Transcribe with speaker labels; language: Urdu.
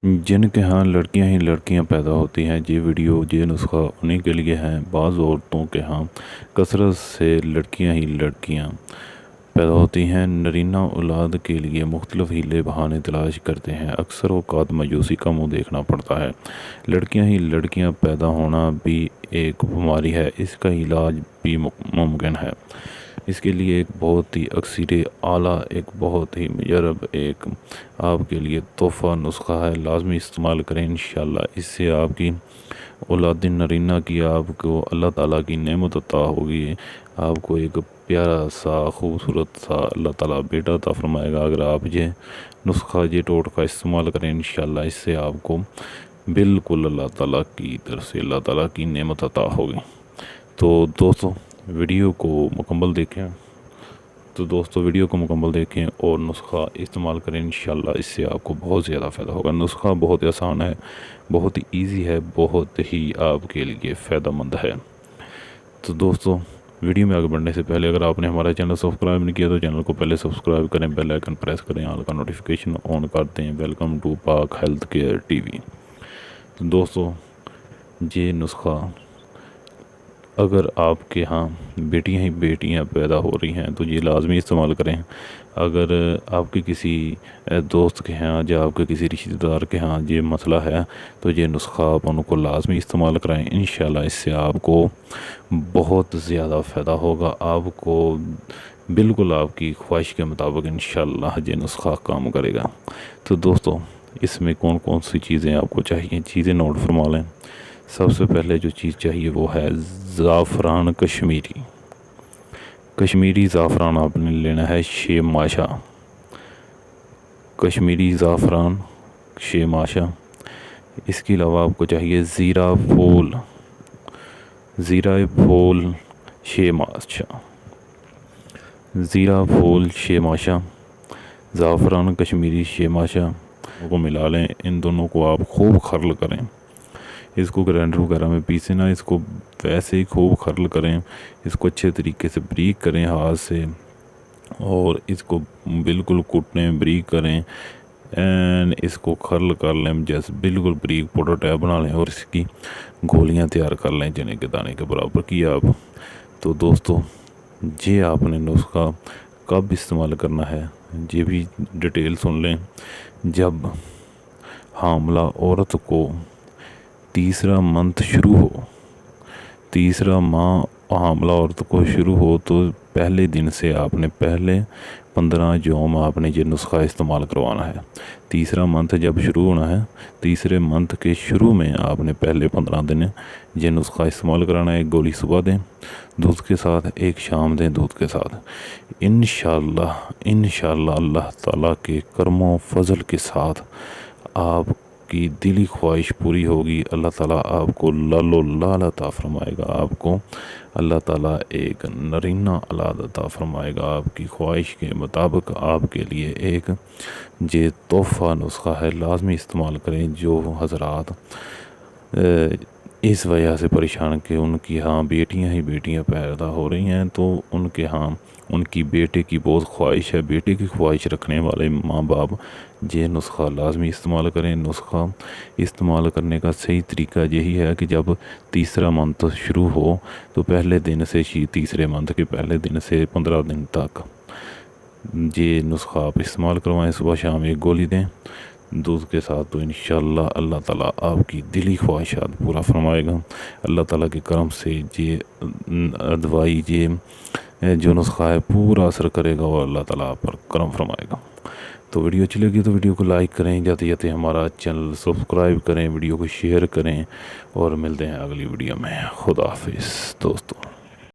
Speaker 1: جن کے ہاں لڑکیاں ہی لڑکیاں پیدا ہوتی ہیں، یہ ویڈیو یہ نسخہ انہیں کے لیے ہیں۔ بعض عورتوں کے ہاں کثرت سے لڑکیاں ہی لڑکیاں پیدا ہوتی ہیں، نرینہ اولاد کے لیے مختلف ہیلے بہانے تلاش کرتے ہیں، اکثر اوقات مایوسی کا منہ دیکھنا پڑتا ہے۔ لڑکیاں ہی لڑکیاں پیدا ہونا بھی ایک بیماری ہے، اس کا علاج بھی ممکن ہے۔ اس کے لیے ایک بہت ہی اکثر اعلیٰ، ایک بہت ہی مجرب، ایک آپ کے لیے تحفہ نسخہ ہے، لازمی استعمال کریں انشاءاللہ۔ اس سے آپ کی اولاد نرینہ کی آپ کو اللہ تعالیٰ کی نعمت عطا ہوگی، آپ کو ایک پیارا سا خوبصورت سا اللہ تعالیٰ بیٹا عطا فرمائے گا اگر آپ یہ نسخہ یہ ٹوٹکا استعمال کریں انشاءاللہ۔ اس سے آپ کو بالکل اللہ تعالیٰ کی طرف سے اللہ تعالیٰ کی نعمت عطا ہوگی۔ تو دوستو ویڈیو کو مکمل دیکھیں اور نسخہ استعمال کریں انشاءاللہ۔ اس سے آپ کو بہت زیادہ فائدہ ہوگا۔ نسخہ بہت آسان ہے، بہت ہی ایزی ہے، بہت ہی آپ کے لیے فائدہ مند ہے۔ تو دوستو ویڈیو میں آگے بڑھنے سے پہلے اگر آپ نے ہمارا چینل سبسکرائب نہیں کیا تو چینل کو پہلے سبسکرائب کریں، بیل آئیکن پریس کریں، آل کا نوٹیفیکیشن آن کر دیں۔ ویلکم ٹو پاک ہیلتھ کیئر ٹی وی۔ تو دوستو یہ نسخہ اگر آپ کے ہاں بیٹیاں ہی بیٹیاں پیدا ہو رہی ہیں تو یہ لازمی استعمال کریں۔ اگر آپ کے کسی دوست کے ہاں یا آپ کے کسی رشتہ دار کے ہاں یہ مسئلہ ہے تو یہ نسخہ آپ ان کو لازمی استعمال کرائیں انشاءاللہ۔ اس سے آپ کو بہت زیادہ فائدہ ہوگا، آپ کو بالکل آپ کی خواہش کے مطابق انشاءاللہ یہ نسخہ کام کرے گا۔ تو دوستو اس میں کون کون سی چیزیں آپ کو چاہیے، چیزیں نوٹ فرما لیں۔ سب سے پہلے جو چیز چاہیے وہ ہے زعفران کشمیری زعفران آپ نے لینا ہے 6 ماشا، کشمیری زعفران 6 ماشا۔ اس کے علاوہ آپ کو چاہیے زیرہ پھول 6 ماشا، زیرہ پھول 6 ماشا، زعفران کشمیری 6 ماشا کو ملا لیں۔ ان دونوں کو آپ خوب خرل کریں، اس کو گرینڈر وغیرہ میں پیسیں نہ، اس کو ویسے ہی خوب خرل کریں، اس کو اچھے طریقے سے بریک کریں ہاتھ سے، اور اس کو بالکل کوٹیں بریک کریں، اس کو خرل کر لیں، جیسے بالکل بریک پاؤڈر ٹائپ بنا لیں، اور اس کی گولیاں تیار کر لیں چنے کے دانے کے برابر کیا آپ۔ تو دوستو یہ آپ نے نسخہ کب استعمال کرنا ہے یہ بھی ڈیٹیل سن لیں۔ جب حاملہ عورت کو تیسرا ماہ حاملہ عورت کو شروع ہو تو پہلے دن سے آپ نے پہلے 15 یوم آپ نے یہ نسخہ استعمال کروانا ہے۔ تیسرا منتھ جب شروع ہونا ہے، تیسرے منتھ کے شروع میں آپ نے پہلے 15 دن یہ نسخہ استعمال کرانا ہے۔ ایک گولی صبح دیں دودھ کے ساتھ، ایک شام دیں دودھ کے ساتھ۔ انشاءاللہ اللہ تعالیٰ کے کرم و فضل کے ساتھ آپ کی دلی خواہش پوری ہوگی۔ اللہ تعالیٰ آپ کو لال و لال عطا فرمائے گا، آپ کو اللہ تعالیٰ ایک نرینہ اولاد عطا فرمائے گا آپ کی خواہش کے مطابق۔ آپ کے لیے ایک یہ تحفہ نسخہ ہے، لازمی استعمال کریں۔ جو حضرات اس وجہ سے پریشان کہ ان کی ہاں بیٹیاں ہی بیٹیاں پیدا ہو رہی ہیں، تو ان کے ہاں ان کی بیٹے کی بہت خواہش ہے، بیٹے کی خواہش رکھنے والے ماں باپ یہ نسخہ لازمی استعمال کریں۔ نسخہ استعمال کرنے کا صحیح طریقہ یہی ہے کہ جب تیسرا منتھ شروع ہو تو پہلے دن سے تیسرے منتھ کے پہلے دن سے 15 دن تک یہ نسخہ آپ استعمال کروائیں۔ صبح شام ایک گولی دیں دودھ کے ساتھ، تو انشاءاللہ اللہ تعالیٰ آپ کی دلی خواہشات پورا فرمائے گا۔ اللہ تعالیٰ کے کرم سے یہ دوائی یہ جو نسخہ ہے پورا اثر کرے گا اور اللہ تعالیٰ آپ پر کرم فرمائے گا۔ تو ویڈیو اچھی لگی تو ویڈیو کو لائک کریں، جاتے ہمارا چینل سبسکرائب کریں، ویڈیو کو شیئر کریں، اور ملتے ہیں اگلی ویڈیو میں۔ خدا حافظ دوستو۔